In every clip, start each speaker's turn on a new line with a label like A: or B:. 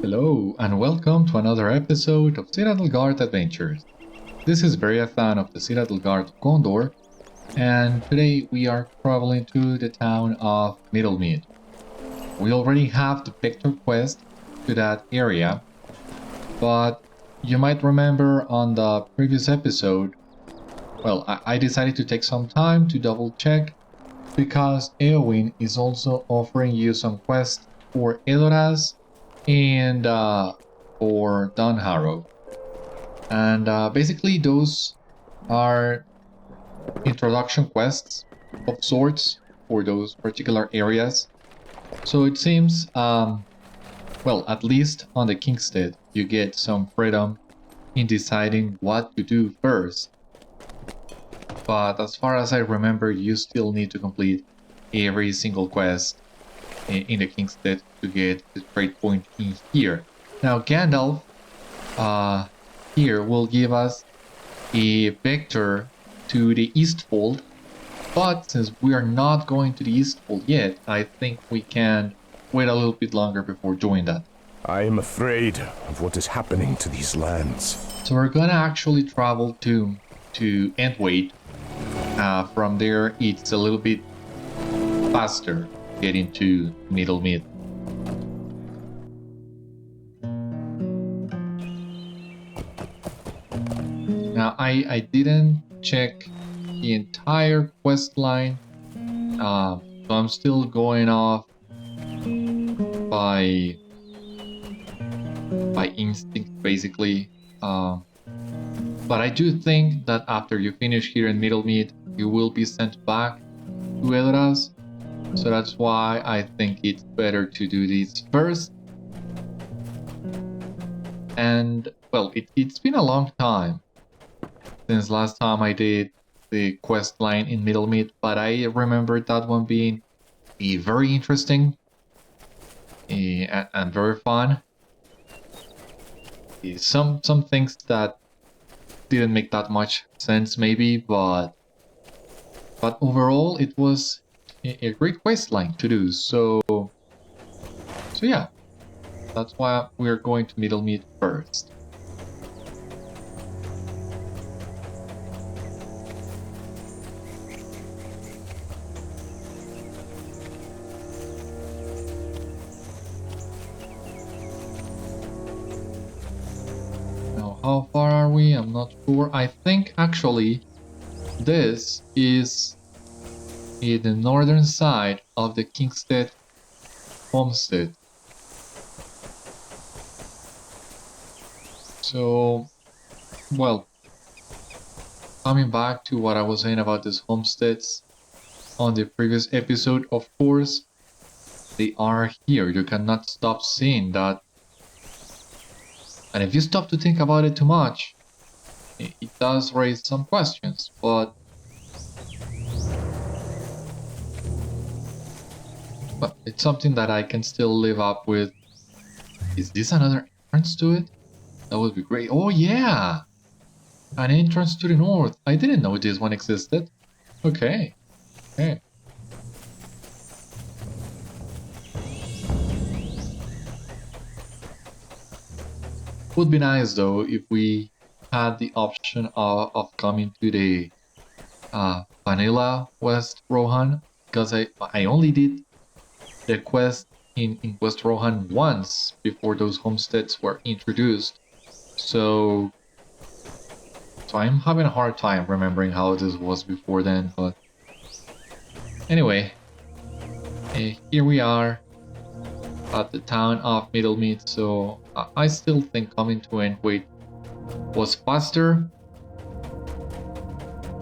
A: Hello, and welcome to another episode of Citadel Guard Adventures. This is Beriathan of the Citadel Guard of Gondor, and today we are traveling to the town of Middlemead. We already have the Vector quest to that area, but you might remember on the previous episode, I decided to take some time to double check because Eowyn is also offering you some quests for Edoras and for Dunharrow. And basically those are introduction quests of sorts for those particular areas. So it seems, at least on the Kingstead, you get some freedom in deciding what to do first. But as far as I remember, you still need to complete every single quest in the Kingstead to get the trade point in here. Now Gandalf here will give us a vector to the Eastfold, but since we are not going to the Eastfold yet, I think we can wait a little bit longer before doing that.
B: I am afraid of what is happening to these lands.
A: So we're gonna actually travel to Entwait. From there, it's a little bit faster getting to Middlemead. Now, I didn't check the entire quest line, so I'm still going off by instinct, basically. But I do think that after you finish here in Middlemead, you will be sent back to Edoras. So that's why I think it's better to do this first. And, well, it's been a long time since last time I did the quest line in Middlemead, but I remember that one being very interesting and very fun. Some things that didn't make that much sense maybe, but overall it was a great questline to do. So yeah, that's why we're going to Middlemead first. How far are we? I'm not sure. I think actually this is in the northern side of the Kingstead homestead. So, well, coming back to what I was saying about these homesteads on the previous episode, of course, they are here. You cannot stop seeing that. And if you stop to think about it too much, it does raise some questions, but it's something that I can still live up with. Is this another entrance to it? That would be great. Oh yeah! An entrance to the north. I didn't know this one existed. Okay. Would be nice though if we had the option of coming to the Vanilla West Rohan, because I only did the quest in West Rohan once before those homesteads were introduced, so I'm having a hard time remembering how this was before then. But anyway, here we are at the town of Middlemead, so I still think coming to Entwait was faster.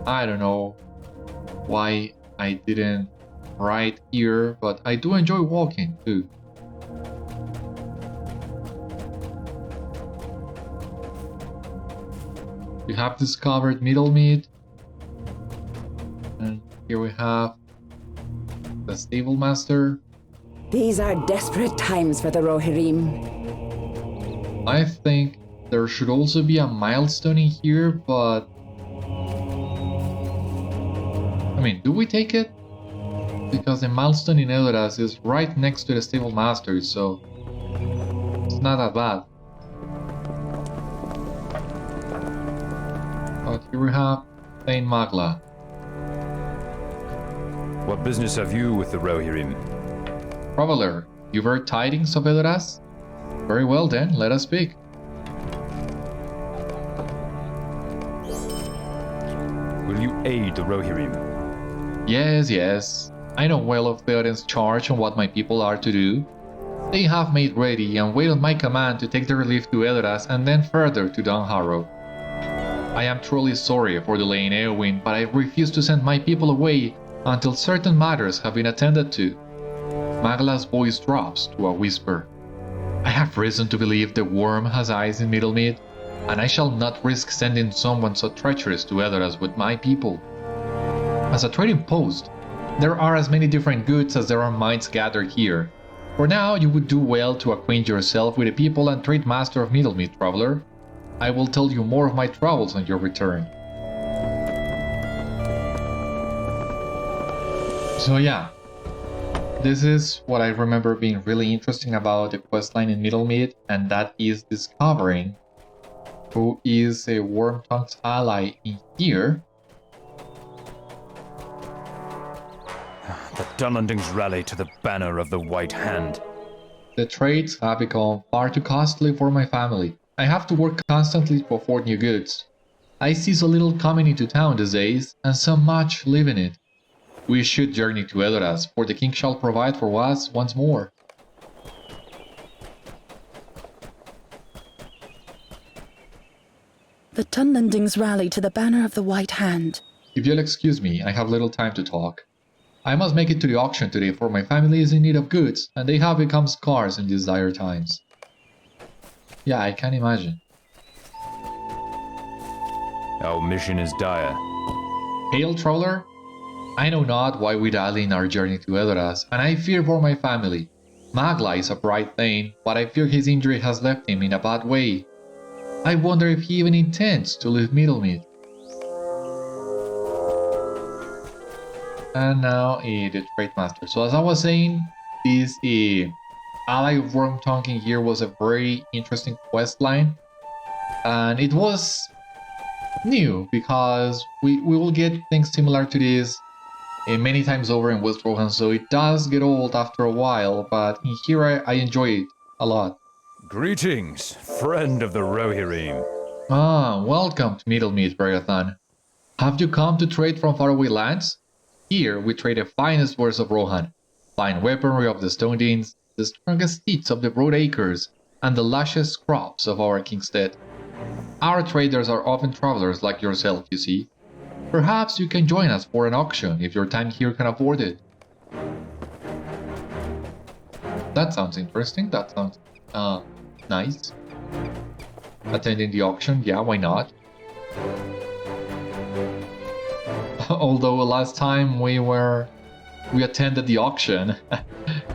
A: I don't know why I didn't ride here, but I do enjoy walking too. We have discovered Middlemead, and here we have the stable master.
C: These are desperate times for the Rohirrim.
A: I think there should also be a milestone in here, but I mean, do we take it? Because the milestone in Edoras is right next to the stable master, so It's not that bad. But here we have Thane Magla.
D: What business have you with the Rohirrim?
A: Traveler, you've heard tidings of Edoras? Very well then, let us speak.
D: Will you aid the Rohirrim?
A: Yes, yes. I know well of Theoden's charge and what my people are to do. They have made ready and wait on my command to take their relief to Edoras and then further to Dunharrow. I am truly sorry for delaying Eowyn, but I refuse to send my people away until certain matters have been attended to. Magla's voice drops to a whisper. I have reason to believe the worm has eyes in Middlemead, and I shall not risk sending someone so treacherous to Edoras with my people. As a trading post, there are as many different goods as there are minds gathered here. For now, you would do well to acquaint yourself with the people and trade master of Middlemead, traveler. I will tell you more of my travels on your return. So yeah, this is what I remember being really interesting about the questline in Middlemead, and that is discovering who is a Wormtongue's ally in here.
D: The Dunlendings rally to the banner of the White Hand.
A: The trades have become far too costly for my family. I have to work constantly to afford new goods. I see so little coming into town these days, and so much leaving it. We should journey to Edoras, for the king shall provide for us once more.
E: The Dunlendings rally to the banner of the White Hand.
A: If you'll excuse me, I have little time to talk. I must make it to the auction today, for my family is in need of goods, and they have become scarce in these dire times. Yeah, I can imagine.
D: Our mission is dire.
A: Hail, traveler! I know not why we dally in our journey to Edoras, and I fear for my family. Magla is a bright thane, but I fear his injury has left him in a bad way. I wonder if he even intends to leave Middlemead. And now the trade master. So as I was saying, this ally of Wormtongue in here was a very interesting quest line, and it was new because we will get things similar to this many times over in West Rohan, so it does get old after a while, but in here I enjoy it a lot.
D: Greetings, friend of the Rohirrim.
A: Ah, welcome to Middlemead, Beriathan. Have you come to trade from faraway lands? Here we trade the finest wares of Rohan, fine weaponry of the Stone Deans, the strongest steeds of the Broad Acres, and the luscious crops of our Kingstead. Our traders are often travelers like yourself, you see. Perhaps you can join us for an auction if your time here can afford it. That sounds interesting, that sounds nice. Attending the auction, yeah, why not? Although last time we attended the auction,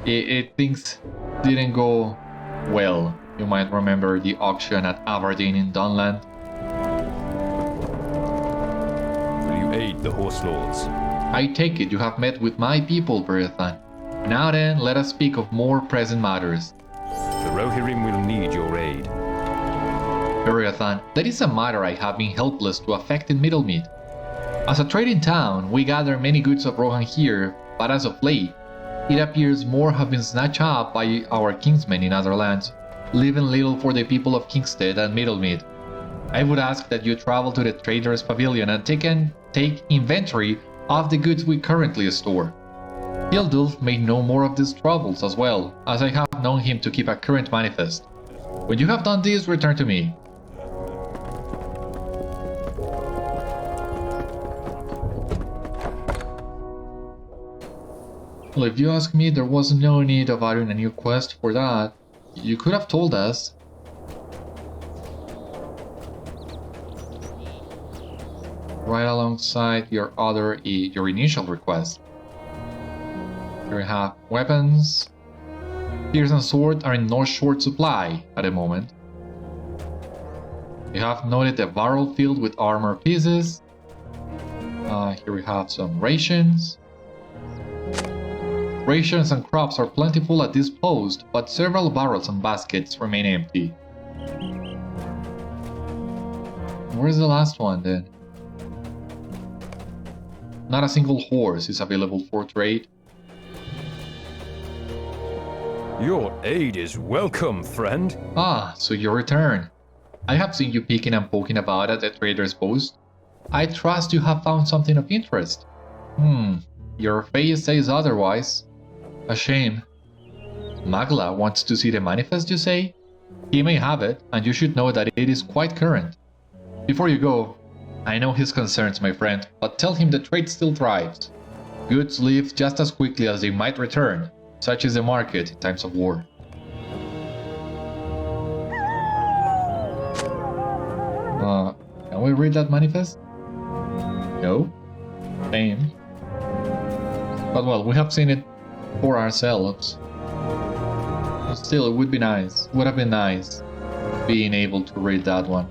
A: things didn't go well. You might remember the auction at Aberdeen in Dunland.
D: Will you aid the Horse Lords?
A: I take it you have met with my people, Beriathan. Now then, let us speak of more present matters.
D: The Rohirrim will need your aid.
A: Beriathan, that is a matter I have been helpless to effect in Middlemead. As a trading town, we gather many goods of Rohan here, but as of late, it appears more have been snatched up by our kinsmen in other lands, leaving little for the people of Kingstead and Middlemead. I would ask that you travel to the Trader's Pavilion and take inventory of the goods we currently store. Hildulf may know more of these troubles as well, as I have known him to keep a current manifest. When you have done this, return to me. Well, if you ask me, there was no need of adding a new quest for that. You could have told us. Right alongside your initial request. Here we have weapons. Spears and swords are in no short supply at the moment. You have noted a barrel filled with armor pieces. Here we have some rations. Rations and crops are plentiful at this post, but several barrels and baskets remain empty. Where's the last one then? Not a single horse is available for trade.
D: Your aid is welcome, friend.
A: Ah, so you return. I have seen you peeking and poking about at the trader's post. I trust you have found something of interest. Your face says otherwise. A shame. Magla wants to see the manifest, you say? He may have it, and you should know that it is quite current. Before you go, I know his concerns, my friend, but tell him the trade still thrives. Goods leave just as quickly as they might return. Such is the market in times of war. Can we read that manifest? No? Shame. But well, we have seen it for ourselves. Still, it would be nice. Would have been nice being able to read that one.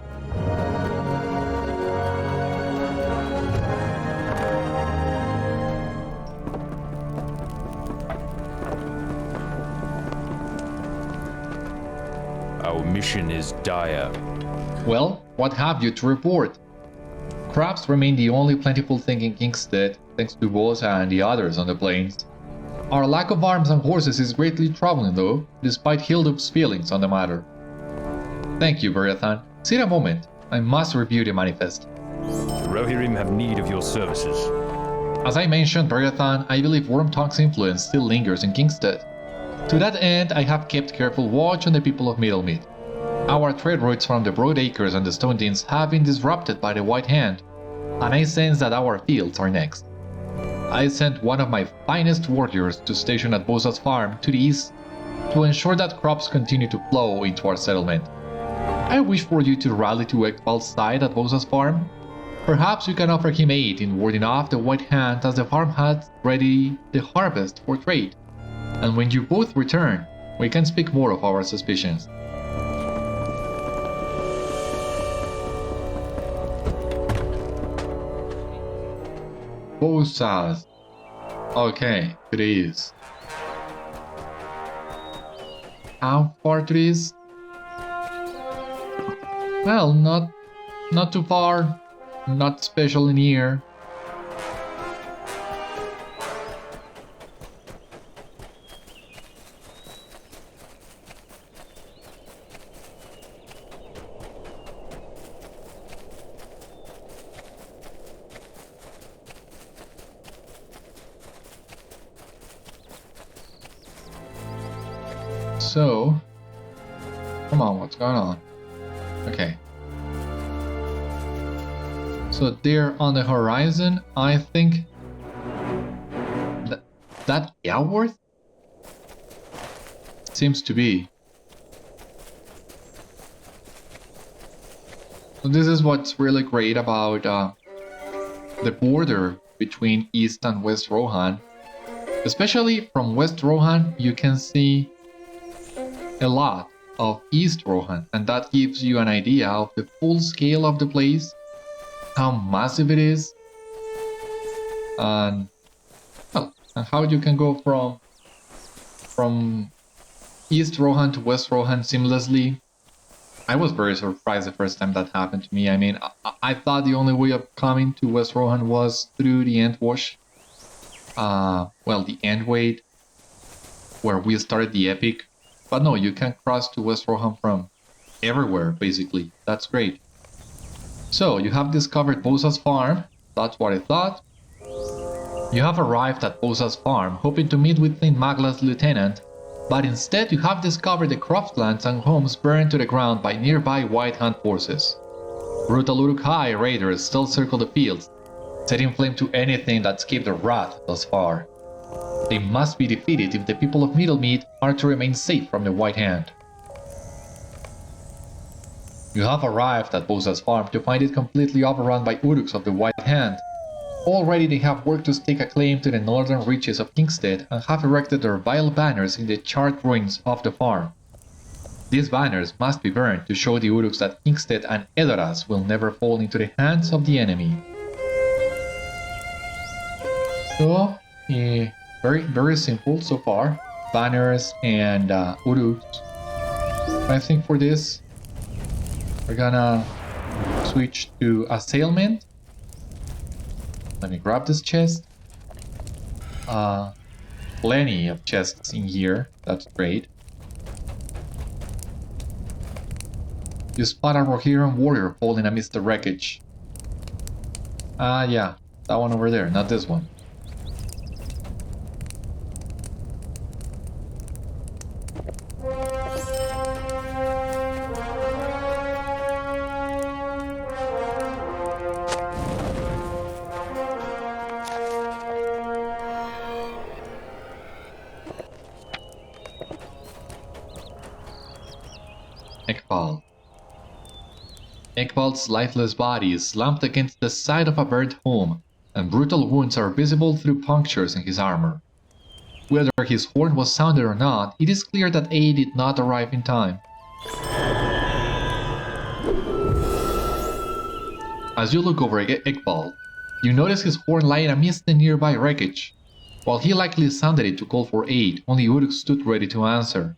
D: Our mission is dire.
A: Well, what have you to report? Crops remain the only plentiful thing in Kingstead, thanks to Bosa and the others on the plains. Our lack of arms and horses is greatly troubling though, despite Hildup's feelings on the matter. Thank you, Beriathan. Sit a moment. I must review the manifest.
D: The Rohirrim have need of your services.
A: As I mentioned, Beriathan, I believe Wormtongue's influence still lingers in Kingstead. To that end, I have kept careful watch on the people of Middlemead. Our trade routes from the Broad Acres and the Stone Dins have been disrupted by the White Hand, and I sense that our fields are next. I sent one of my finest warriors to station at Bosa's farm to the east to ensure that crops continue to flow into our settlement. I wish for you to rally to Ekbal's side at Bosa's farm. Perhaps you can offer him aid in warding off the White Hand as the farm has ready the harvest for trade. And when you both return, we can speak more of our suspicions. Bosas. Okay, it is. How far it is? Well, not too far, not especially near. So, come on, what's going on? Okay. So there on the horizon, I think that Elworth seems to be. So this is what's really great about the border between East and West Rohan. Especially from West Rohan, you can see a lot of East Rohan, and that gives you an idea of the full scale of the place, how massive it is, and well, and how you can go from East Rohan to West Rohan seamlessly. I was very surprised the first time that happened to me. I mean, I thought the only way of coming to West Rohan was through the Endwash. Well, the Endwade, where we started the epic. But no, you can cross to West Rohan from everywhere, basically. That's great. So, you have discovered Bosa's farm. That's what I thought. You have arrived at Bosa's farm, hoping to meet with St. Magla's lieutenant, but instead you have discovered the croplands and homes burned to the ground by nearby White Hand forces. Brutal Uruk-hai raiders still circle the fields, setting flame to anything that escaped their wrath thus far. They must be defeated if the people of Middlemead are to remain safe from the White Hand. You have arrived at Bosa's farm to find it completely overrun by Uruks of the White Hand. Already they have worked to stake a claim to the northern reaches of Kingstead and have erected their vile banners in the charred ruins of the farm. These banners must be burned to show the Uruks that Kingstead and Edoras will never fall into the hands of the enemy. So, very simple so far. Banners and uruks. I think for this, we're gonna switch to assailment. Let me grab this chest. Plenty of chests in here. That's great. You spot a Rohirrim warrior falling amidst the wreckage. Yeah, that one over there, not this one. Ekvald's lifeless body is slumped against the side of a burnt home, and brutal wounds are visible through punctures in his armor. Whether his horn was sounded or not, it is clear that aid did not arrive in time. As you look over Ekvald, you notice his horn lying amidst the nearby wreckage. While he likely sounded it to call for aid, only Uruk stood ready to answer.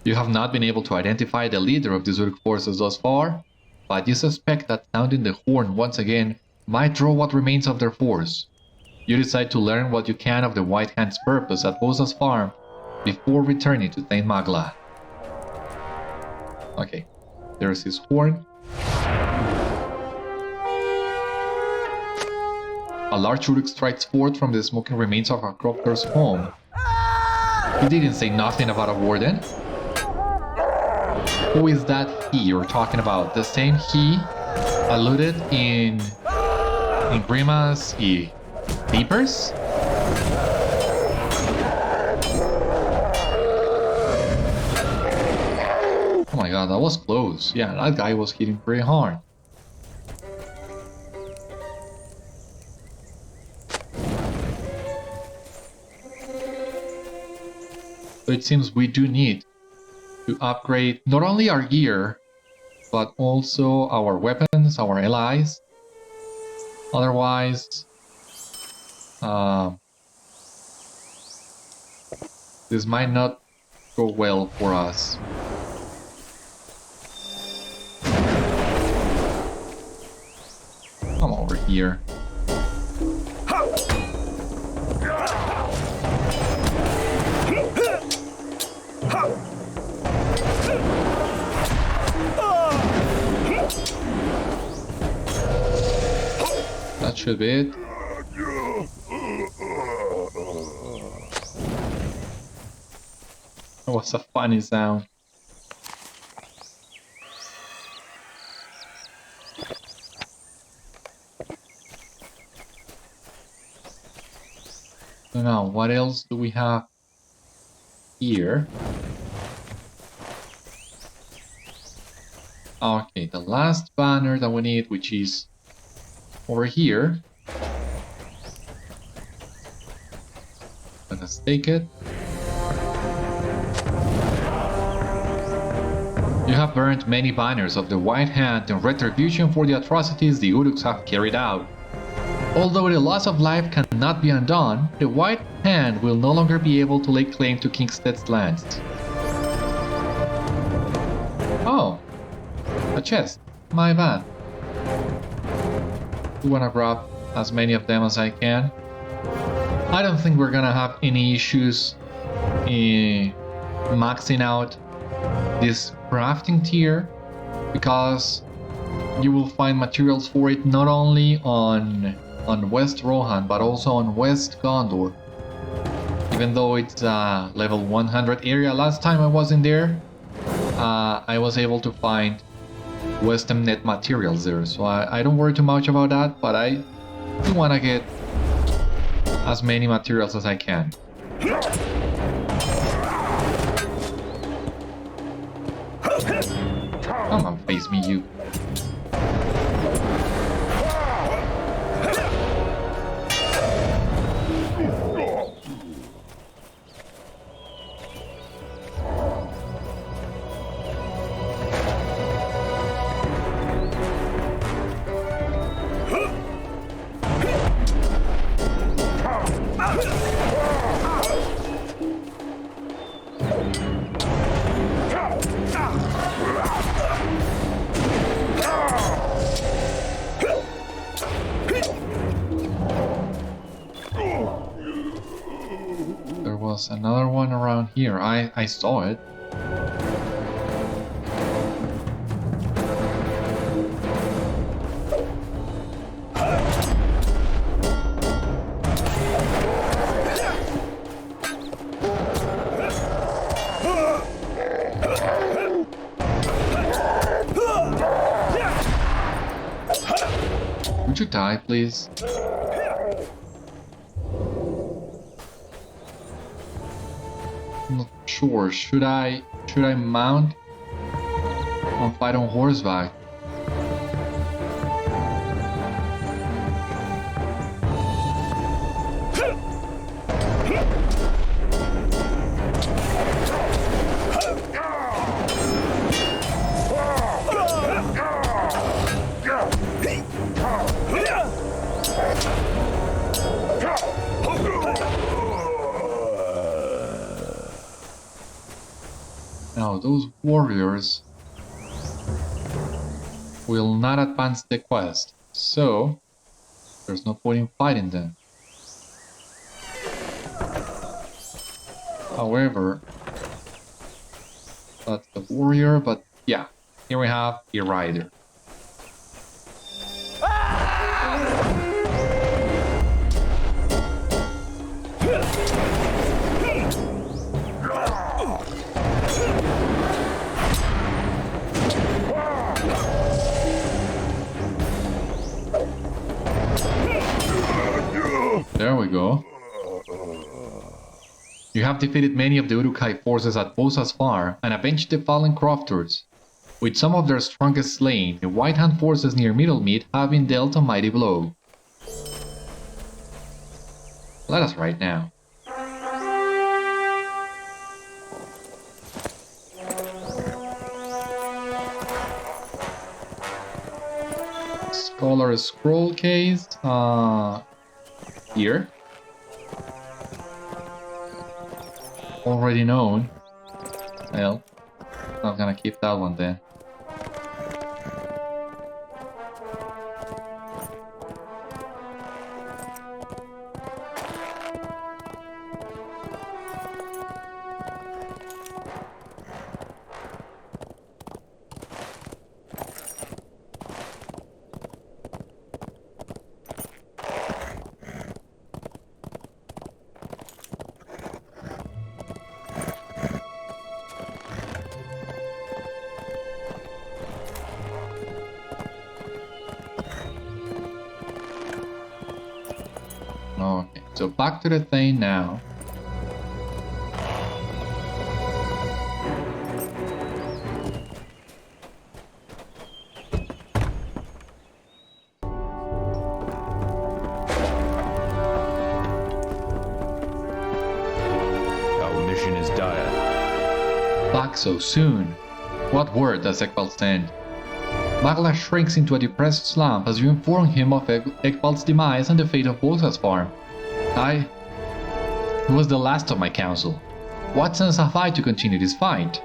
A: You have not been able to identify the leader of these Uruk forces thus far, but you suspect that sounding the horn once again might draw what remains of their force. You decide to learn what you can of the White Hand's purpose at Bosa's farm before returning to St. Magla. Okay, there's his horn. A large Uruk strikes forth from the smoking remains of a crofter's home. He didn't say nothing about a warden. Who is that he you're talking about? The same he alluded in Grima's papers? Oh my god, that was close. Yeah, that guy was hitting pretty hard. So it seems we do need to upgrade not only our gear, but also our weapons, our allies. Otherwise, this might not go well for us. Come over here. That should be it. That was a funny sound. So now, what else do we have here? Okay, the last banner that we need, which is over here. Let us take it. You have burned many banners of the White Hand in retribution for the atrocities the Uruks have carried out. Although the loss of life cannot be undone, the White Hand will no longer be able to lay claim to Kingstead's lands. Oh, a chest. My bad. I wanna grab as many of them as I can. I don't think we're gonna have any issues in maxing out this crafting tier, because you will find materials for it not only on West Rohan but also on West Gondor. Even though it's a level 100 area, last time I was in there, I was able to find Western net materials there, so I don't worry too much about that, but I do want to get as many materials as I can. Come on, face me, you. was another one around here. I saw it. Would you die, please? I'm not sure. Should I mount and fight on horseback? Now, those warriors will not advance the quest, so there's no point in fighting them. However, that's the warrior, but yeah, here we have a rider. There we go. You have defeated many of the Uruk-hai forces at Bosa's Farm and avenged the fallen crofters. With some of their strongest slain, the White Hand forces near Middlemead have been dealt a mighty blow. Let us ride now. Scholar scroll case, here. Already known. Well, not gonna keep that one then. Okay, so back to the thing now.
D: Our mission is dire.
A: Back so soon. What word does Ekbal send? Magla shrinks into a depressed slump as you inform him of Ekbal's demise and the fate of Bosa's farm. He was the last of my council. What sense have I to continue this fight?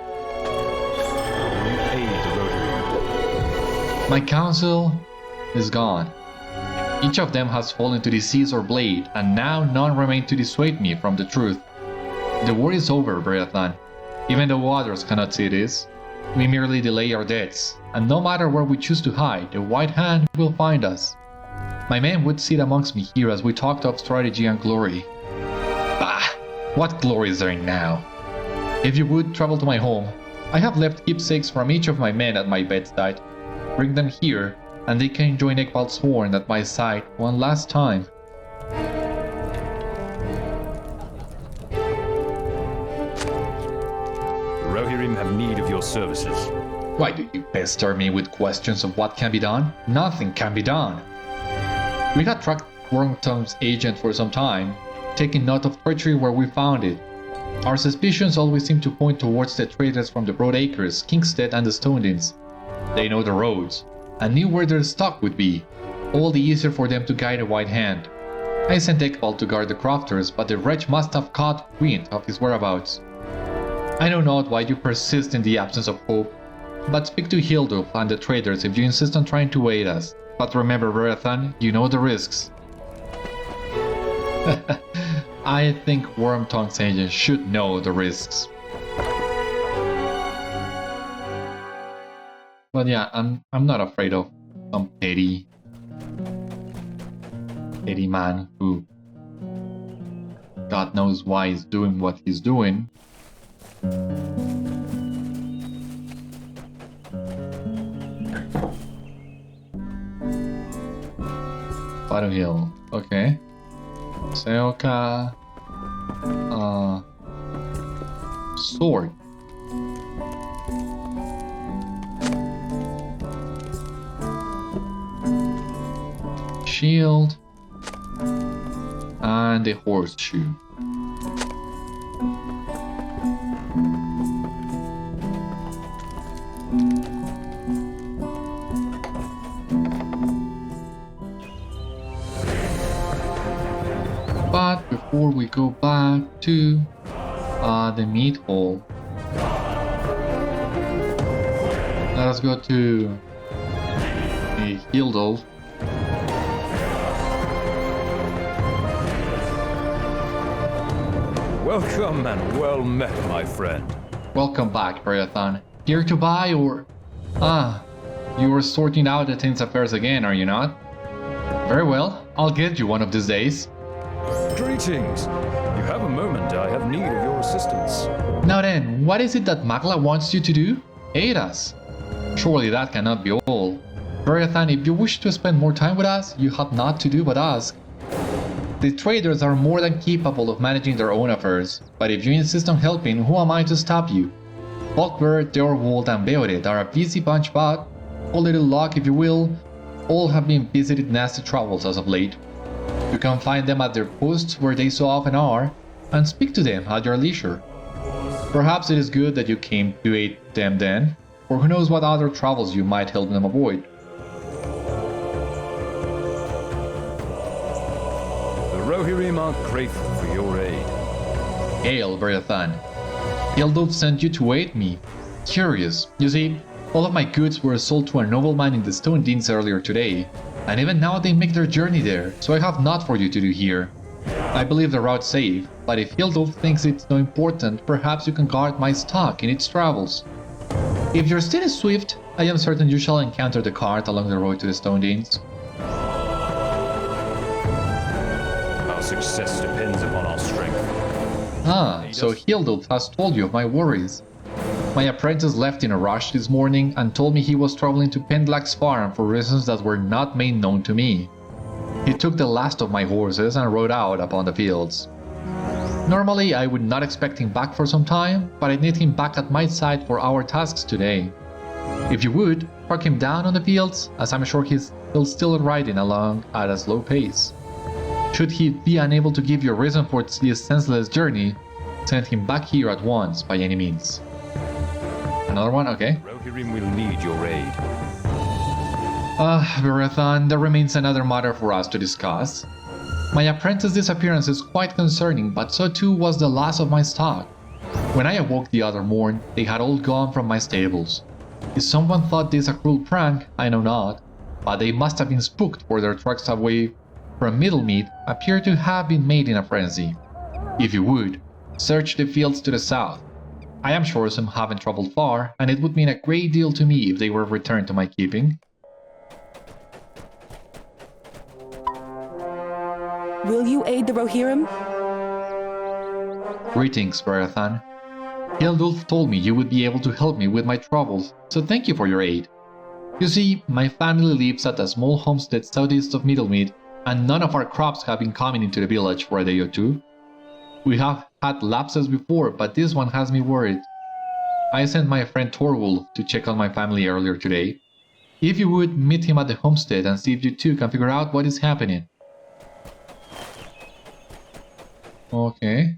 D: Aid the Rotary.
A: My council is gone. Each of them has fallen to disease or blade, and now none remain to dissuade me from the truth. The war is over, Beriathan. Even the waters cannot see this. We merely delay our deaths, and no matter where we choose to hide, the White Hand will find us. My men would sit amongst me here as we talked of strategy and glory. Bah! What glory is there now? If you would travel to my home, I have left keepsakes from each of my men at my bedside. Bring them here, and they can join Ekbal's horn at my side one last time.
D: The Rohirrim have need of your services.
A: Why do you pester me with questions of what can be done? Nothing can be done. We had tracked Wormtongue's agent for some time, taking note of treachery where we found it. Our suspicions always seem to point towards the traders from the Broadacres, Kingstead and the Stonedins. They know the roads, and knew where their stock would be, all the easier for them to guide a White Hand. I sent Ekbal to guard the crofters, but the wretch must have caught wind of his whereabouts. I know not why you persist in the absence of hope, but speak to Hildulf and the traders if you insist on trying to aid us. But remember, Beriathan, you know the risks. I think Wormtongue's agents should know the risks. But yeah, I'm not afraid of some petty man who God knows why he's doing what he's doing. Battle Hill, okay. Seoka. Sword. Shield. And a horseshoe. But before we go back to the meat hall, let us go to a Hildolf.
D: Welcome and well met, my friend.
A: Welcome back, Beriathan. Here to buy or... you are sorting out the Ten's affairs again, are you not? Very well, I'll get you one of these days.
D: Greetings. You have a moment. I have need of your assistance.
A: Now then, what is it that Magla wants you to do? Aid us. Surely that cannot be all. Beriathan, if you wish to spend more time with us, you have naught to do but ask. The traders are more than capable of managing their own affairs, but if you insist on helping, who am I to stop you? Folkbert, Deorwald and Beodet are a busy bunch, but, a little luck if you will, all have been visited nasty troubles as of late. You can find them at their posts where they so often are, and speak to them at your leisure. Perhaps it is good that you came to aid them then, for who knows what other troubles you might help them avoid.
D: The Rohirrim are grateful for your aid.
A: Hail, Beriathan. Hildolf sent you to aid me. Curious. You see, all of my goods were sold to a nobleman in the Stone Deans earlier today, and even now they make their journey there, so I have naught for you to do here. I believe the route's safe, but if Hildolf thinks it's so important, perhaps you can guard my stock in its travels. If your steed is swift, I am certain you shall encounter the cart along the road to the Stone Deans.
D: Our success depends upon our strength.
A: So Hildolf has told you of my worries. My apprentice left in a rush this morning and told me he was traveling to Pendlack's farm for reasons that were not made known to me. He took the last of my horses and rode out upon the fields. Normally I would not expect him back for some time, but I need him back at my side for our tasks today. If you would, park him down on the fields, as I'm sure he's still riding along at a slow pace. Should he be unable to give you a reason for this senseless journey, send him back here at once by any means. Another one? Okay.
D: Rohirrim will need your aid.
A: Beriathan, there remains another matter for us to discuss. My apprentice's disappearance is quite concerning, but so too was the loss of my stock. When I awoke the other morn, they had all gone from my stables. If someone thought this a cruel prank, I know not, but they must have been spooked, for their trucks away from Middlemead appear to have been made in a frenzy. If you would, search the fields to the south. I am sure some haven't traveled far, and it would mean a great deal to me if they were returned to my keeping.
E: Will you aid the Rohirrim?
A: Greetings, Beriathan. Hildolf told me you would be able to help me with my troubles, so thank you for your aid. You see, my family lives at a small homestead southeast of Middlemead, and none of our crops have been coming into the village for a day or two. We have had lapses before, but this one has me worried. I sent my friend Torwulf to check on my family earlier today. If you would, meet him at the homestead and see if you two can figure out what is happening. Okay.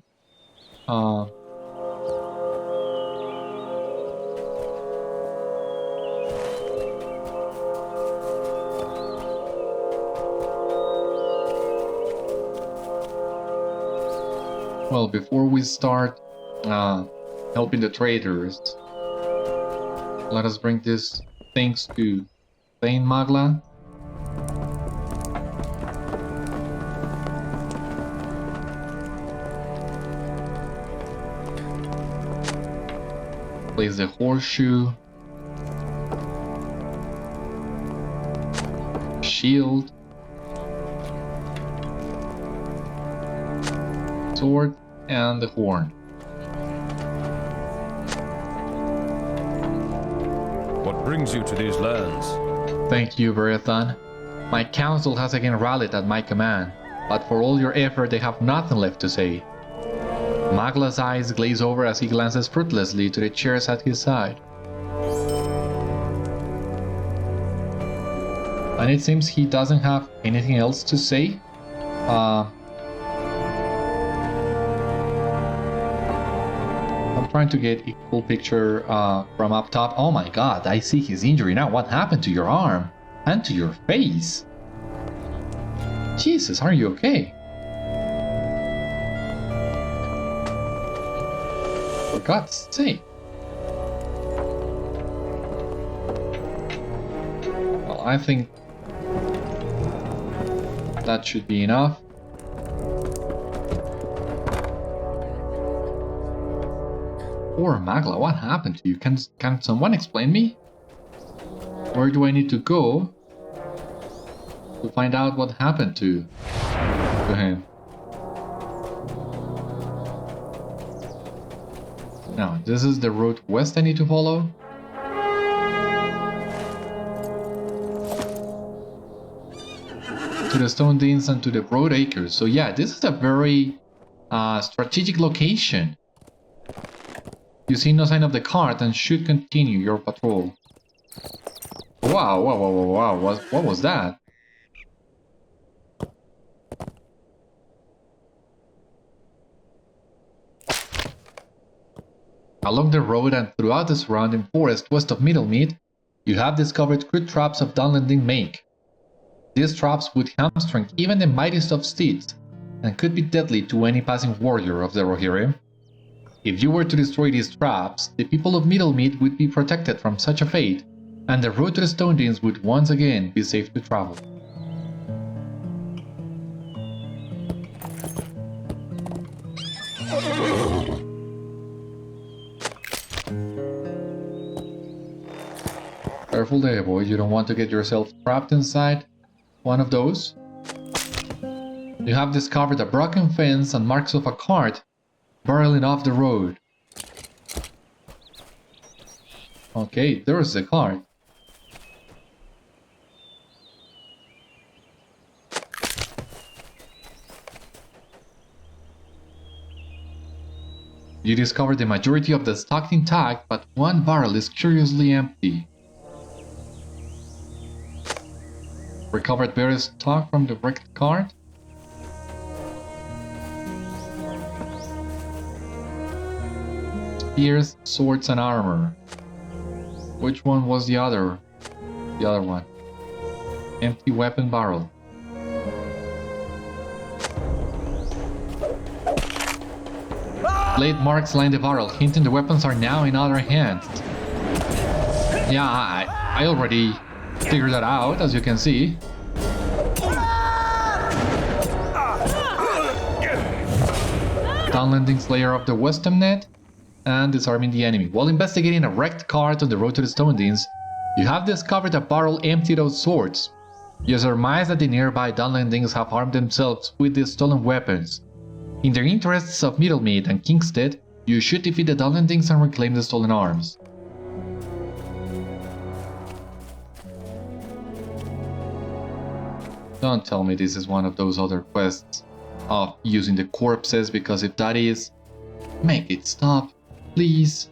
A: Well, before we start helping the traders, let us bring these things to Thane Magla. Place the horseshoe. Shield. Sword and the horn.
D: What brings you to these lands?
A: Thank you, Beriathan. My council has again rallied at my command, but for all your effort they have nothing left to say. Magla's eyes glaze over as he glances fruitlessly to the chairs at his side. And it seems he doesn't have anything else to say. I'm trying to get a full picture from up top. Oh my god, I see his injury now. What happened to your arm? And to your face? Jesus, are you okay? For God's sake. Well, I think that should be enough. Poor Magla, what happened to you? Can someone explain me? Where do I need to go to find out what happened to him? Now, this is the road west I need to follow. To the Stone Deans and to the Broad Acres. So yeah, this is a very strategic location. You see no sign of the cart and should continue your patrol. Wow, wow, wow, wow, wow. What was that? Along the road and throughout the surrounding forest west of Middlemead, you have discovered crude traps of Dunlending make. These traps would hamstring even the mightiest of steeds, and could be deadly to any passing warrior of the Rohirrim. If you were to destroy these traps, the people of Middlemead would be protected from such a fate, and the road to the Stone Deans would once again be safe to travel. Careful there, boy, you don't want to get yourself trapped inside one of those. You have discovered a broken fence and marks of a cart barreling off the road. Okay, there's the cart. You discover the majority of the stock intact, but one barrel is curiously empty. Recovered various stock from the wrecked cart. Spears, swords, and armor. Which one was the other? The other one. Empty weapon barrel. Blade marks line the barrel, hinting the weapons are now in other hands. Yeah, I already figured that out, as you can see. Downlanding Slayer of the Westernnet and disarming the enemy. While investigating a wrecked cart on the road to the Stone Deans, you have discovered a barrel emptied of swords. You surmise that the nearby Downlandings have armed themselves with these stolen weapons. In the interests of Middlemead and Kingstead, you should defeat the Downlandings and reclaim the stolen arms. Don't tell me this is one of those other quests of using the corpses, because if that is, make it stop, please.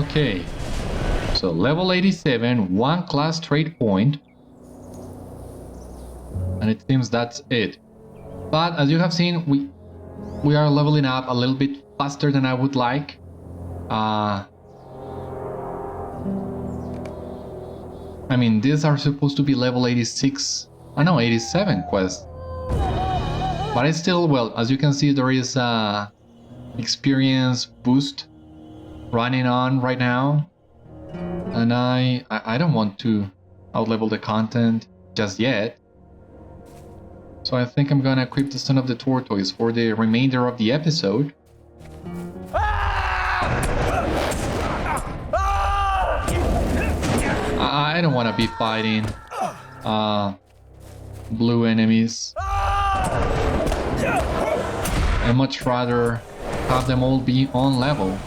A: Okay, so level 87, one class trait point, and it seems that's it. But as you have seen, we are leveling up a little bit faster than I would like. I mean, these are supposed to be level 86, I know, 87 quests. But it's still, well, as you can see, there is a experience boost running on right now. And I don't want to outlevel the content just yet. So I think I'm gonna equip the Son of the Tortoise for the remainder of the episode. I don't want to be fighting blue enemies. I'd much rather have them all be on level.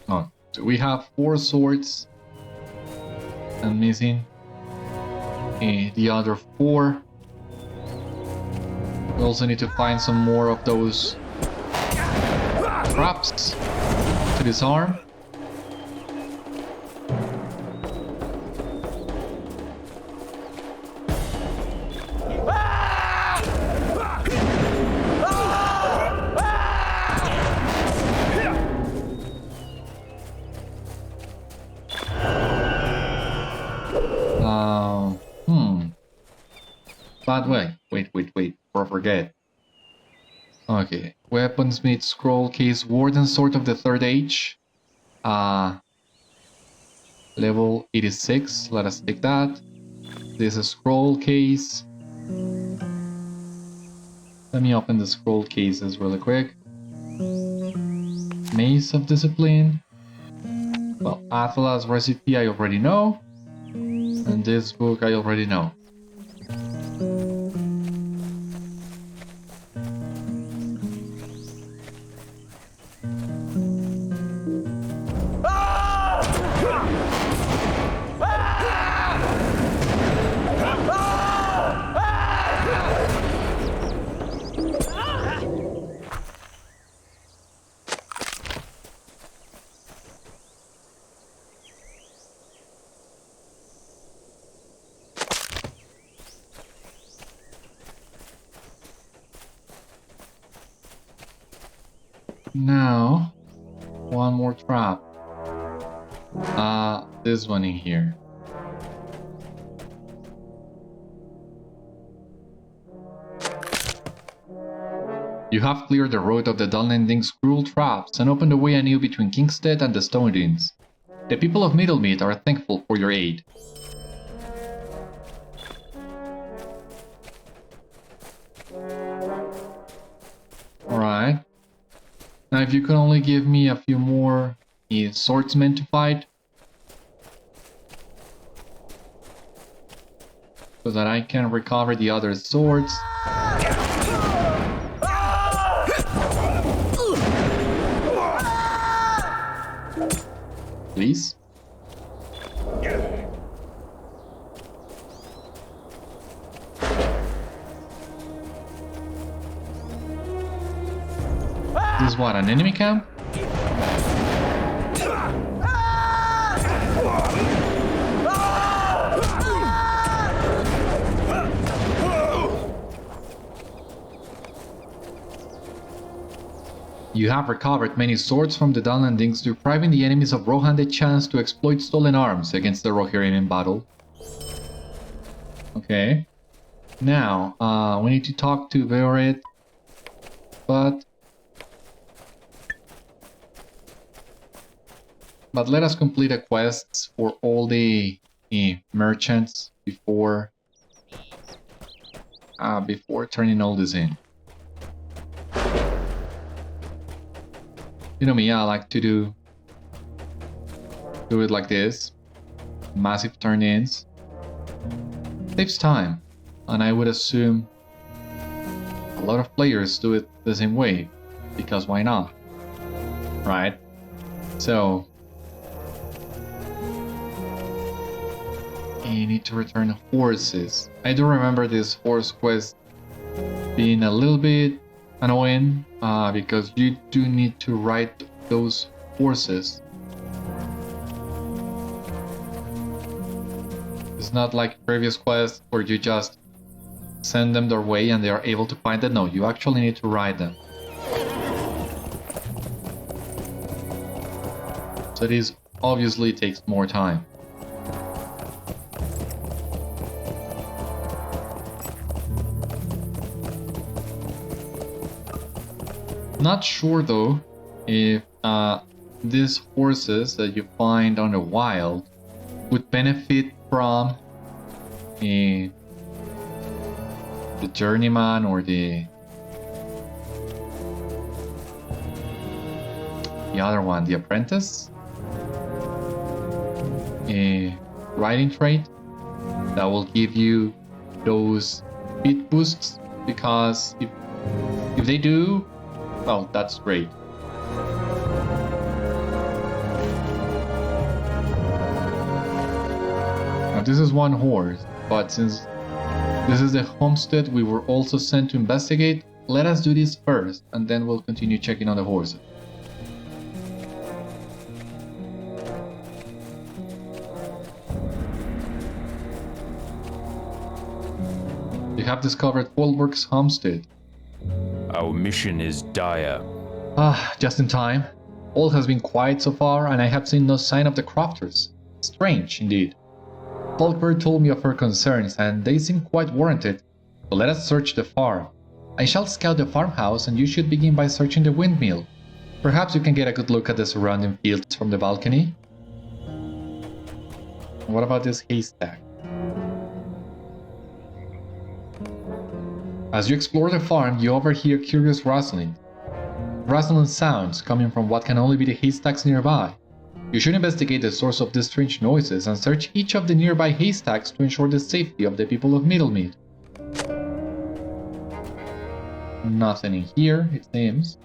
A: Oh, so we have 4 swords. I'm missing the other 4. We also need to find some more of those traps to disarm. But wait, before I forget. Okay, weaponsmith scroll case, Warden sword of the 3rd age. Level 86, let us take that. This is a scroll case. Let me open the scroll cases really quick. Mace of Discipline. Well, Atlas recipe I already know. And this book I already know. Now, one more trap. This one in here. You have cleared the road of the Dunlending's cruel traps and opened the way anew between Kingstead and the Stone Dunes. The people of Middlemead are thankful for your aid. Alright. Now if you could only give me a few more swordsmen to fight. So that I can recover the other swords. Please? This is what, an enemy camp? You have recovered many swords from the Dunlendings, depriving the enemies of Rohan the chance to exploit stolen arms against the Rohirrim in battle. Okay. Now, we need to talk to Beriathan, but let us complete the quests for all the merchants before turning all this in. You know me, I like to do it like this. Massive turn-ins. Saves time, and I would assume a lot of players do it the same way, because why not? Right? So you need to return horses. I do remember this horse quest being a little bit annoying, because you do need to ride those horses. This It's not like previous quests where you just send them their way and they are able to find it. No, you actually need to ride them. So this obviously takes more time. Not sure though if these horses that you find on the wild would benefit from the journeyman or the other one, the apprentice. A riding trait that will give you those speed boosts, because if they do, well, that's great. Now this is one horse, but since this is the homestead we were also sent to investigate, let us do this first and then we'll continue checking on the horses. You have discovered Folwork's homestead.
D: Our mission is dire.
A: Just in time. All has been quiet so far, and I have seen no sign of the crofters. Strange, indeed. Folkbird told me of her concerns, and they seem quite warranted. So let us search the farm. I shall scout the farmhouse, and you should begin by searching the windmill. Perhaps you can get a good look at the surrounding fields from the balcony. What about this haystack? As you explore the farm, you overhear curious rustling. Rustling sounds coming from what can only be the haystacks nearby. You should investigate the source of these strange noises and search each of the nearby haystacks to ensure the safety of the people of Middlemead. Nothing in here, it seems.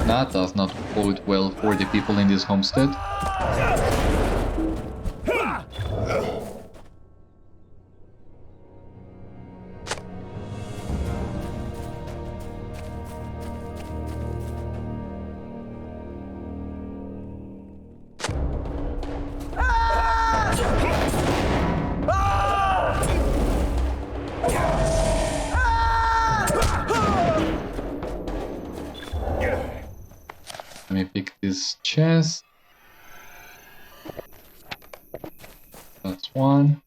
A: That does not bode well for the people in this homestead. Let me pick this chest. That's one.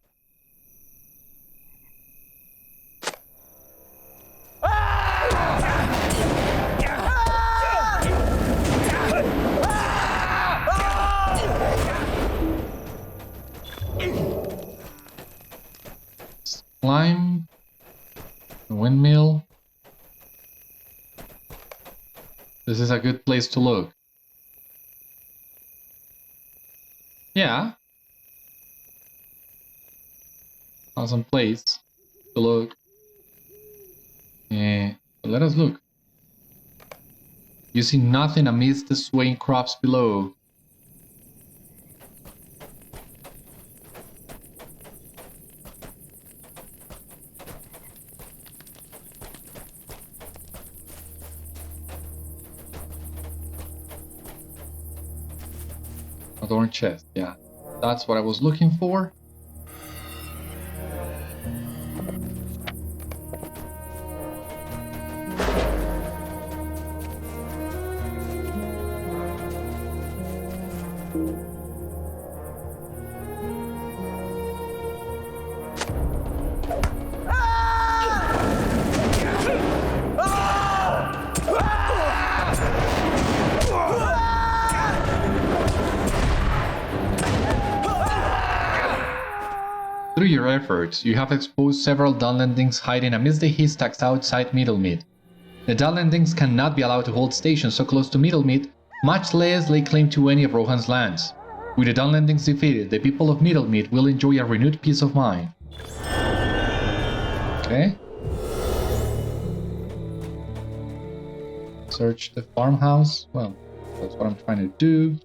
A: Climb the windmill. This is a good place to look. Yeah. Awesome place to look. Let us look. You see nothing amidst the swaying crops below. Adorned chest, yeah. That's what I was looking for. Through your efforts, you have exposed several Dunlendings hiding amidst the haystacks outside Middlemead. The Dunlendings cannot be allowed to hold stations so close to Middlemead, much less lay claim to any of Rohan's lands. With the Dunlendings defeated, the people of Middlemead will enjoy a renewed peace of mind. Okay. Search the farmhouse. Well, that's what I'm trying to do.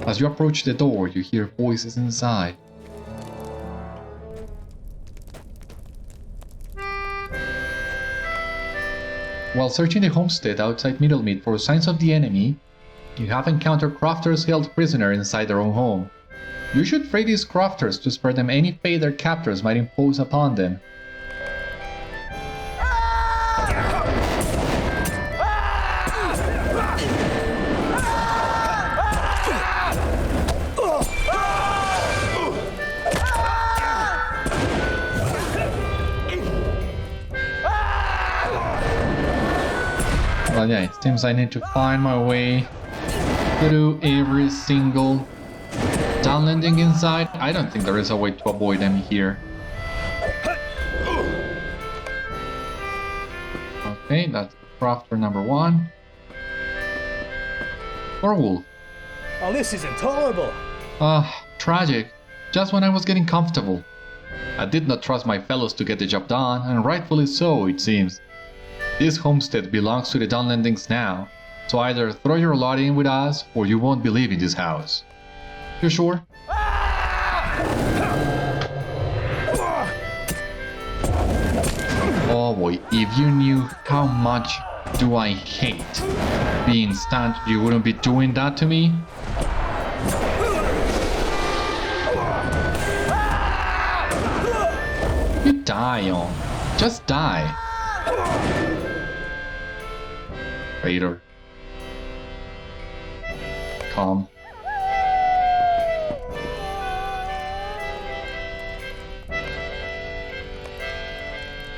A: As you approach the door, you hear voices inside. While searching the homestead outside Middlemead for signs of the enemy, you have encountered crafters held prisoner inside their own home. You should free these crafters to spare them any fate their captors might impose upon them. Well, yeah, it seems I need to find my way through every single down landing inside. I don't think there is a way to avoid them here. Okay, that's crafter number 1. Or wolf.
F: Oh, this is intolerable.
A: Tragic. Just when I was getting comfortable. I did not trust my fellows to get the job done, and rightfully so, it seems. This homestead belongs to the Downlandings now, so either throw your lot in with us, or you won't be leaving this house. You sure? Oh boy, if you knew how much do I hate being stunned, you wouldn't be doing that to me? You die, on. Just die. Traitor. Calm.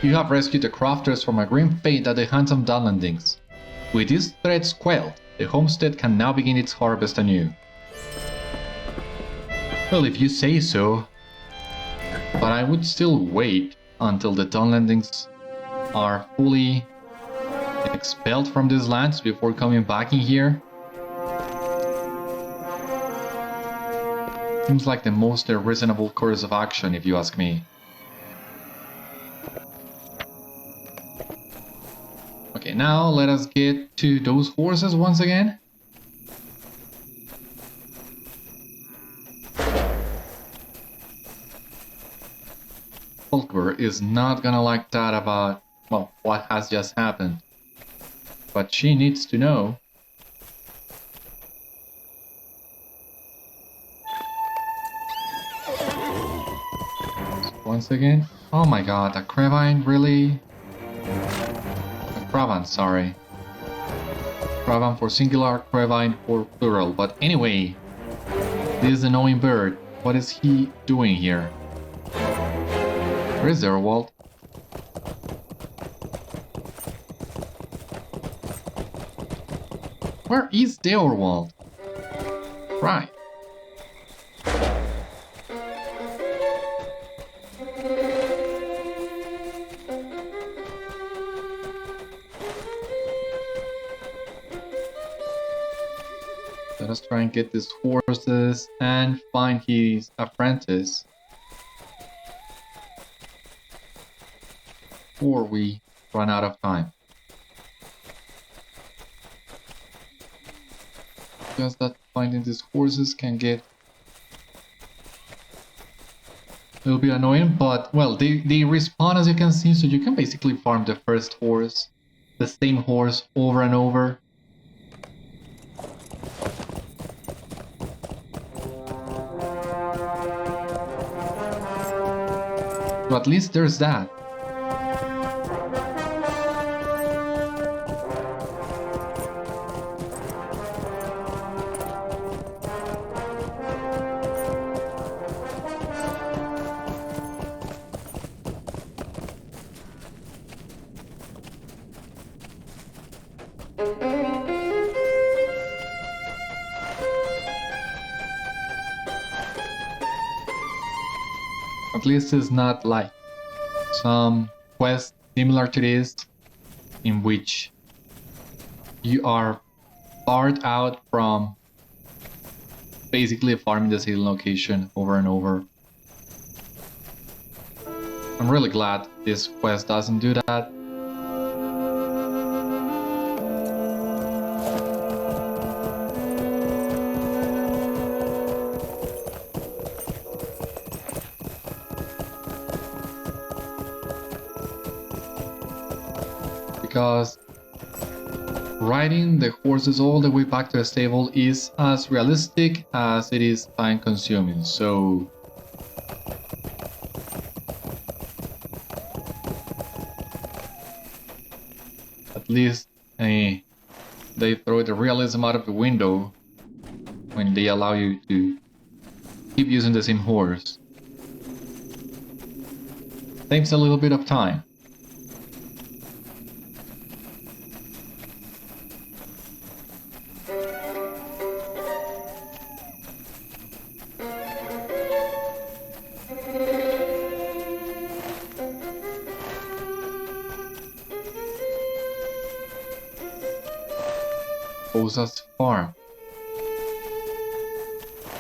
A: You have rescued the crafters from a grim fate at the hands of Downlandings. With these threats quelled, the homestead can now begin its harvest anew. Well, if you say so. But I would still wait until the Downlandings are fully expelled from these lands before coming back in here. Seems like the most reasonable course of action, if you ask me. Okay, now let us get to those horses once again. Folkvar is not gonna like that about, well, what has just happened. But she needs to know. Once again. Oh my god, a Crevine, really? A Cravan, sorry. Cravan for singular, Crevine for plural. But anyway, this annoying bird, what is he doing here? Where is there, Walt? Where is the Orwald? Right. Let us try and get these horses and find his apprentice before we run out of time. Just that finding these horses can get a little bit annoying, but well, they respawn as you can see, so you can basically farm the first horse, the same horse over and over. So at least there's that. At least it's not like some quest similar to this, in which you are barred out from basically farming the same location over and over. I'm really glad this quest doesn't do that. Because riding the horses all the way back to the stable is as realistic as it is time consuming, so... At least they throw the realism out of the window when they allow you to keep using the same horse. Saves a little bit of time. Osa's farm.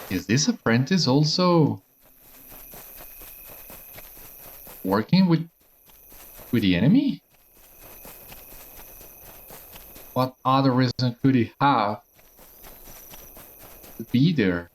A: Is this apprentice also working with the enemy? What other reason could he have to be there?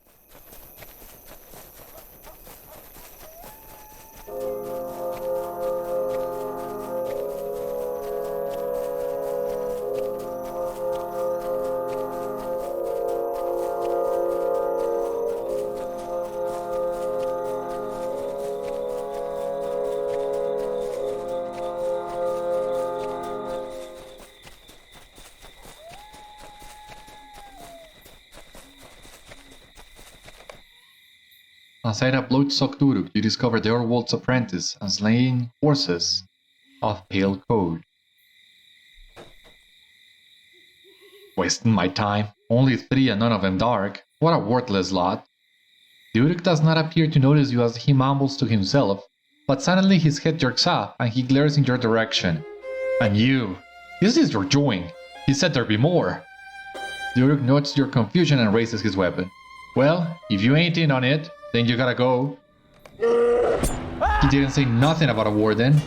A: Aside of Lothsokturuk, you discover the Orwald's apprentice and slaying horses of pale code. Wasting my time. Only 3 and none of them dark. What a worthless lot. The Uruk does not appear to notice you as he mumbles to himself, but suddenly his head jerks up and he glares in your direction. And you! This is your doing! He said there'd be more! The Uruk notes your confusion and raises his weapon. Well, if you ain't in on it, then you gotta go. He didn't say nothing about a warden.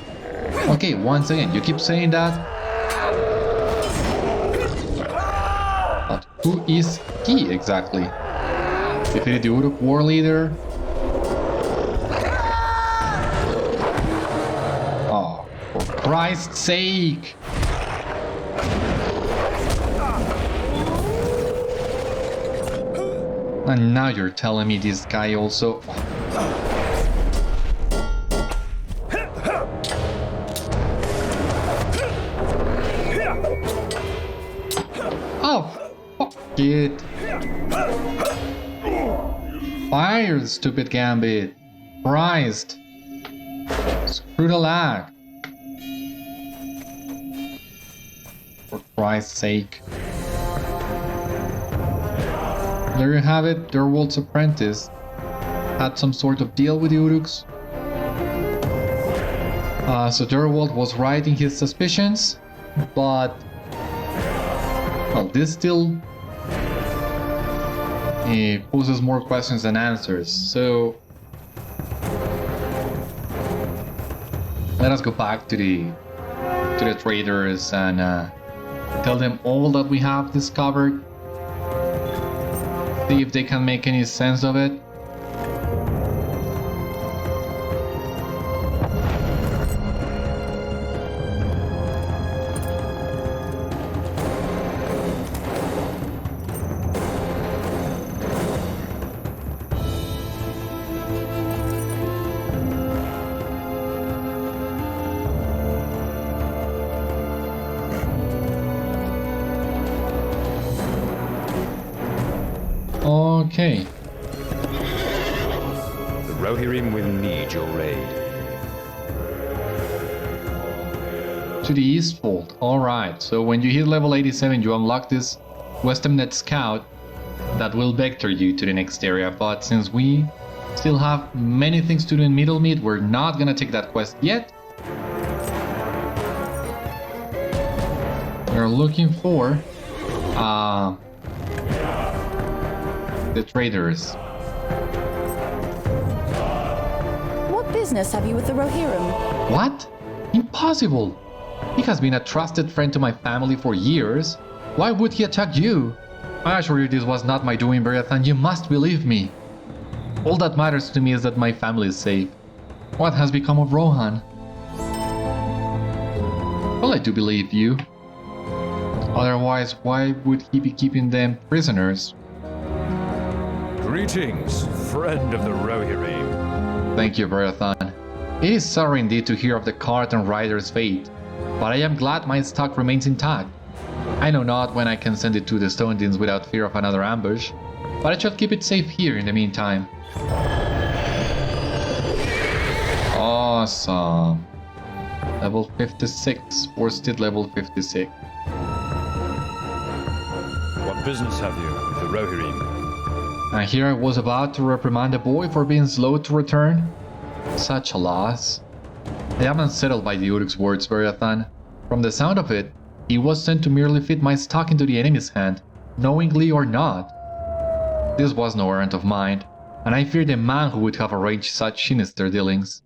A: Okay, once again, you keep saying that. But who is he exactly? Defeated the Uruk war leader? Oh, for Christ's sake! And now you're telling me this guy also... Oh, fuck it. Fire, stupid Gambit. Christ. Screw the lag. For Christ's sake. There you have it, Derwald's apprentice had some sort of deal with the Uruks. So Derwald was right in his suspicions, but well, this still poses more questions than answers. So let us go back to the traders and tell them all that we have discovered. See if they can make any sense of it. Okay.
G: The Rohirrim will need your aid.
A: To the Eastfold. Alright, so when you hit level 87 you unlock this Westemnet Scout that will vector you to the next area, but since we still have many things to do in Middlemead, we're not gonna take that quest yet. We're looking for the traders.
E: What business have you with the Rohirrim?
A: What? Impossible! He has been a trusted friend to my family for years. Why would he attack you? I assure you this was not my doing, Beriathan. You must believe me. All that matters to me is that my family is safe. What has become of Rohan? Well, I do believe you. Otherwise, why would he be keeping them prisoners?
D: Greetings, friend of the Rohirrim.
A: Thank you, Beriathan. It is sorry indeed to hear of the cart and rider's fate, but I am glad my stock remains intact. I know not when I can send it to the Stone Dins without fear of another ambush, but I shall keep it safe here in the meantime. Awesome. Level 56, Worsted level 56.
D: What business have you with the Rohirrim?
A: And here I was about to reprimand the boy for being slow to return. Such a loss. I am unsettled by the Uruk's words, Beriathan. From the sound of it, he was sent to merely fit my stock into the enemy's hand, knowingly or not. This was no errand of mine, and I fear the man who would have arranged such sinister dealings.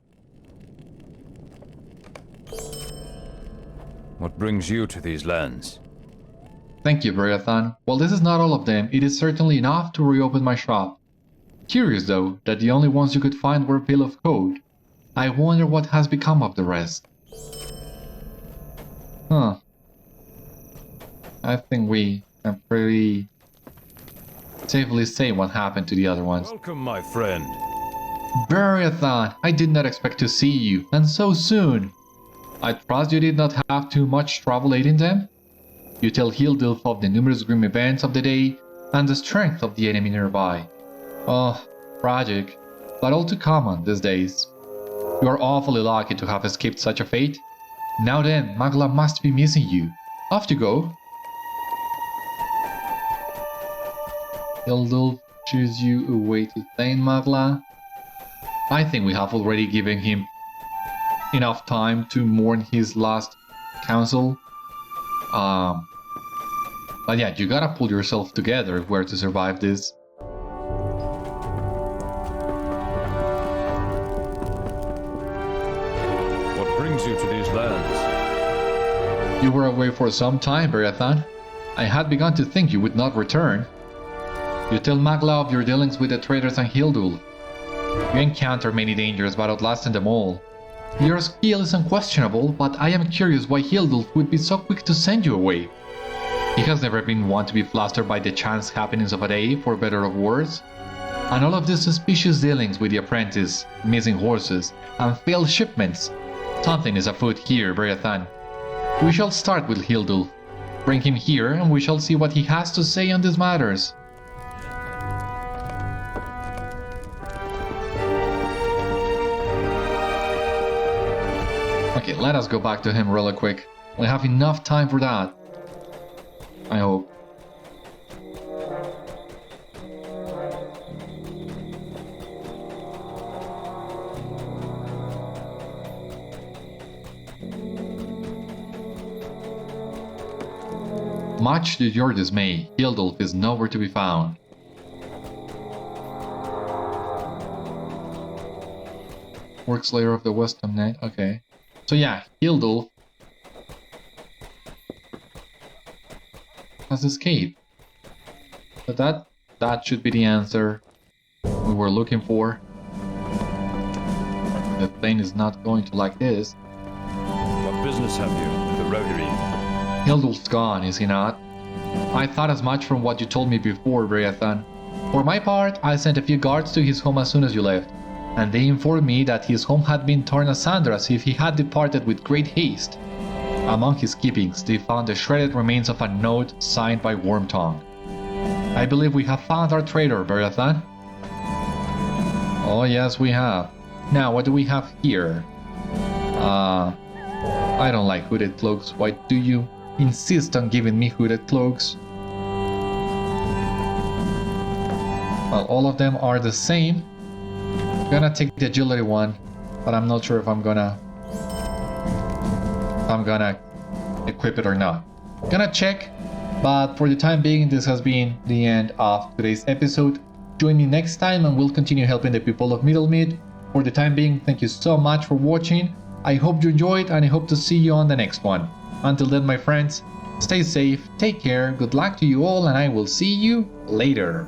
D: What brings you to these lands?
A: Thank you, Beriathan. While this is not all of them, it is certainly enough to reopen my shop. Curious though, that the only ones you could find were Pill of Code. I wonder what has become of the rest. Huh. I think we can pretty safely say what happened to the other ones.
D: Welcome, my friend.
A: Beriathan, I did not expect to see you, and so soon. I trust you did not have too much trouble aiding them? You tell Hildulf of the numerous grim events of the day and the strength of the enemy nearby. Oh, tragic, but all too common these days. You are awfully lucky to have escaped such a fate. Now then, Magla must be missing you. Off you go. Hildulf cheers you away to Thane, Magla. I think we have already given him enough time to mourn his last counsel. But yeah, you gotta pull yourself together if we're to survive this.
D: What brings you to these lands?
A: You were away for some time, Beriathan. I had begun to think you would not return. You tell Magla of your dealings with the traders and Hildulf. You encounter many dangers but outlasted them all. Your skill is unquestionable, but I am curious why Hildulf would be so quick to send you away. He has never been one to be flustered by the chance happenings of a day, for better or worse. And all of these suspicious dealings with the apprentice, missing horses, and failed shipments. Something is afoot here, Beriathan. We shall start with Hildulf. Bring him here, and we shall see what he has to say on these matters. Okay, let us go back to him really quick. We have enough time for that. I hope. Much to your dismay, Hildulf is nowhere to be found. Workslayer of the Western Net, okay. So yeah, Hildulf has escaped. But that should be the answer we were looking for. The plane is not going to like this.
D: What business have you with the Rohirrim?
A: Hildulf's gone, is he not? I thought as much from what you told me before, Beriathan. For my part, I sent a few guards to his home as soon as you left, and they informed me that his home had been torn asunder as if he had departed with great haste. Among his keepings, they found the shredded remains of a note signed by Wormtongue. I believe we have found our traitor, Beriathan. Oh yes, we have. Now, what do we have here? I don't like hooded cloaks. Why do you insist on giving me hooded cloaks? Well, all of them are the same. I'm gonna take the agility one, but I'm not sure if I'm gonna equip it or not. Gonna check, but for the time being, this has been the end of today's episode. Join me next time and we'll continue helping the people of Middlemead. For the time being, thank you so much for watching. I hope you enjoyed and I hope to see you on the next one. Until then, my friends, stay safe, take care, good luck to you all, and I will see you later.